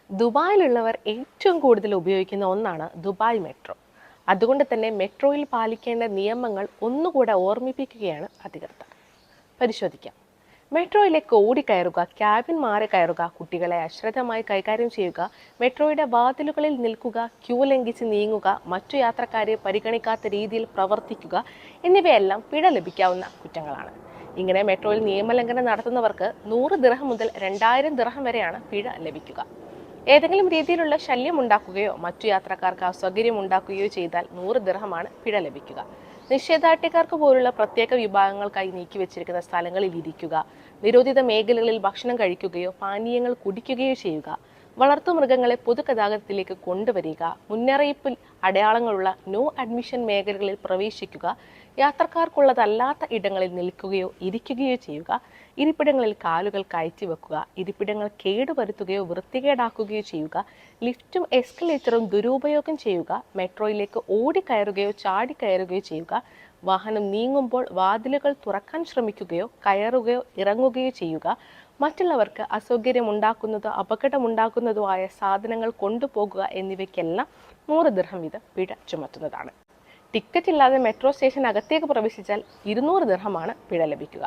ദുബായിലുള്ളവർ ഏറ്റവും കൂടുതൽ ഉപയോഗിക്കുന്ന ഒന്നാണ് ദുബായ് മെട്രോ. അതുകൊണ്ട് തന്നെ മെട്രോയിൽ പാലിക്കേണ്ട നിയമങ്ങൾ ഒന്നുകൂടെ ഓർമ്മിപ്പിക്കുകയാണ് അധികൃതർ. പരിശോധിക്കാം. മെട്രോയിലേക്ക് ഓടിക്കയറുക, ക്യാബിൻ മാറി കയറുക, കുട്ടികളെ അശ്രദ്ധമായി കൈകാര്യം ചെയ്യുക, മെട്രോയുടെ വാതിലുകളിൽ നിൽക്കുക, ക്യൂ ലംഘിച്ച് നീങ്ങുക, മറ്റു യാത്രക്കാരെ പരിഗണിക്കാത്ത രീതിയിൽ പ്രവർത്തിക്കുക എന്നിവയെല്ലാം പിഴ ലഭിക്കാവുന്ന കുറ്റങ്ങളാണ്. ഇങ്ങനെ മെട്രോയിൽ നിയമലംഘനം നടത്തുന്നവർക്ക് 100 ദിർഹം മുതൽ 2000 ദിർഹം വരെയാണ് പിഴ ലഭിക്കുക. ഏതെങ്കിലും രീതിയിലുള്ള ശല്യം ഉണ്ടാക്കുകയോ മറ്റു യാത്രക്കാർക്ക് അസൗകര്യം ഉണ്ടാക്കുകയോ ചെയ്താൽ 100 ദിർഹമാണ് പിഴ ലഭിക്കുക. നിഷേധാജ്ഞക്കാർക്ക് പോലുള്ള പ്രത്യേക വിഭാഗങ്ങൾക്കായി നീക്കിവെച്ചിരിക്കുന്ന സ്ഥലങ്ങളിൽ ഇരിക്കുക, നിരോധിത മേഖലകളിൽ ഭക്ഷണം കഴിക്കുകയോ പാനീയങ്ങൾ കുടിക്കുകയോ ചെയ്യുക, വളർത്തുമൃഗങ്ങളെ പൊതുഗതാഗതത്തിലേക്ക് കൊണ്ടുവരിക, മുന്നറിയിപ്പിൽ അടയാളങ്ങളുള്ള നോ അഡ്മിഷൻ മേഖലകളിൽ പ്രവേശിക്കുക, യാത്രക്കാർക്കുള്ളതല്ലാത്ത ഇടങ്ങളിൽ നിൽക്കുകയോ ഇരിക്കുകയോ ചെയ്യുക, ഇരിപ്പിടങ്ങളിൽ കാലുകൾ കയറ്റി വെക്കുക, ഇരിപ്പിടങ്ങൾ കേടുവരുത്തുകയോ വൃത്തികേടാക്കുകയോ ചെയ്യുക, ലിഫ്റ്റും എസ്കലേറ്ററും ദുരുപയോഗം ചെയ്യുക, മെട്രോയിലേക്ക് ഓടിക്കയറുകയോ ചാടിക്കയറുകയോ ചെയ്യുക, വാഹനം നീങ്ങുമ്പോൾ വാതിലുകൾ തുറക്കാൻ ശ്രമിക്കുകയോ കയറുകയോ ഇറങ്ങുകയോ ചെയ്യുക, മറ്റുള്ളവർക്ക് അസൗകര്യമുണ്ടാക്കുന്നതോ അപകടമുണ്ടാക്കുന്നതോ ആയ സാധനങ്ങൾ കൊണ്ടുപോകുക എന്നിവയ്ക്കെല്ലാം 100 ദിർഹം വീതം പിഴ ചുമത്തുന്നതാണ്. ടിക്കറ്റ് ഇല്ലാതെ മെട്രോ സ്റ്റേഷൻ അകത്തേക്ക് പ്രവേശിച്ചാൽ 200 ദിർഹമാണ് പിഴ ലഭിക്കുക.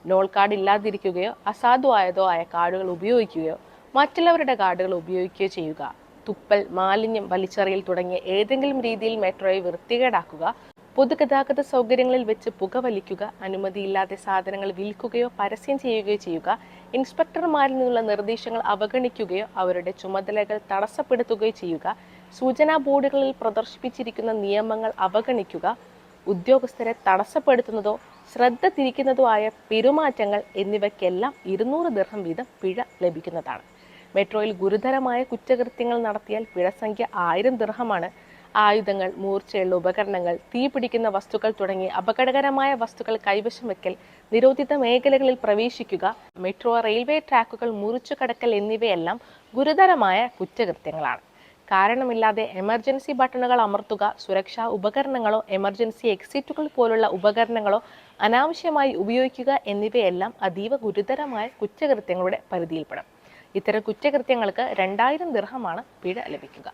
നോൾ കാർഡ് ഇല്ലാതിരിക്കുകയോ അസാധുവായതോ ആയ കാർഡുകൾ ഉപയോഗിക്കുകയോ മറ്റുള്ളവരുടെ കാർഡുകൾ ഉപയോഗിക്കുകയോ ചെയ്യുക, തുപ്പൽ, മാലിന്യം വലിച്ചെറിയൽ തുടങ്ങിയ ഏതെങ്കിലും രീതിയിൽ മെട്രോയെ വൃത്തികേടാക്കുക, പൊതുഗതാഗത സൗകര്യങ്ങളിൽ വെച്ച് പുകവലിക്കുക, അനുമതിയില്ലാതെ സാധനങ്ങൾ വിൽക്കുകയോ പരസ്യം ചെയ്യുകയോ ചെയ്യുക, ഇൻസ്പെക്ടർമാരിൽ നിന്നുള്ള നിർദ്ദേശങ്ങൾ അവഗണിക്കുകയോ അവരുടെ ചുമതലകൾ തടസ്സപ്പെടുത്തുകയോ ചെയ്യുക, സൂചനാ ബോർഡുകളിൽ പ്രദർശിപ്പിച്ചിരിക്കുന്ന നിയമങ്ങൾ അവഗണിക്കുക, ഉദ്യോഗസ്ഥരെ തടസ്സപ്പെടുത്തുന്നതോ ശ്രദ്ധ തിരിക്കുന്നതോ ആയ പെരുമാറ്റങ്ങൾ എന്നിവയ്ക്കെല്ലാം 200 ദിർഹം വീതം പിഴ ലഭിക്കുന്നതാണ്. മെട്രോയിൽ ഗുരുതരമായ കുറ്റകൃത്യങ്ങൾ നടത്തിയാൽ പിഴസംഖ്യ 1000 ദിർഹമാണ്. ആയുധങ്ങൾ, മൂർച്ചയുള്ള ഉപകരണങ്ങൾ, തീ പിടിക്കുന്ന വസ്തുക്കൾ തുടങ്ങിയ അപകടകരമായ വസ്തുക്കൾ കൈവശം വെക്കൽ, നിരോധിത മേഖലകളിൽ പ്രവേശിക്കുക, മെട്രോ റെയിൽവേ ട്രാക്കുകൾ മുറിച്ചു കടക്കൽ എന്നിവയെല്ലാം ഗുരുതരമായ കുറ്റകൃത്യങ്ങളാണ്. കാരണമില്ലാതെ എമർജൻസി ബട്ടണുകൾ അമർത്തുക, സുരക്ഷാ ഉപകരണങ്ങളോ എമർജൻസി എക്സിറ്റുകൾ പോലുള്ള ഉപകരണങ്ങളോ അനാവശ്യമായി ഉപയോഗിക്കുക എന്നിവയെല്ലാം അതീവ ഗുരുതരമായ കുറ്റകൃത്യങ്ങളുടെ പരിധിയിൽപ്പെടും. ഇത്തരം കുറ്റകൃത്യങ്ങൾക്ക് 2000 ദിർഹമാണ് പിഴ ലഭിക്കുക.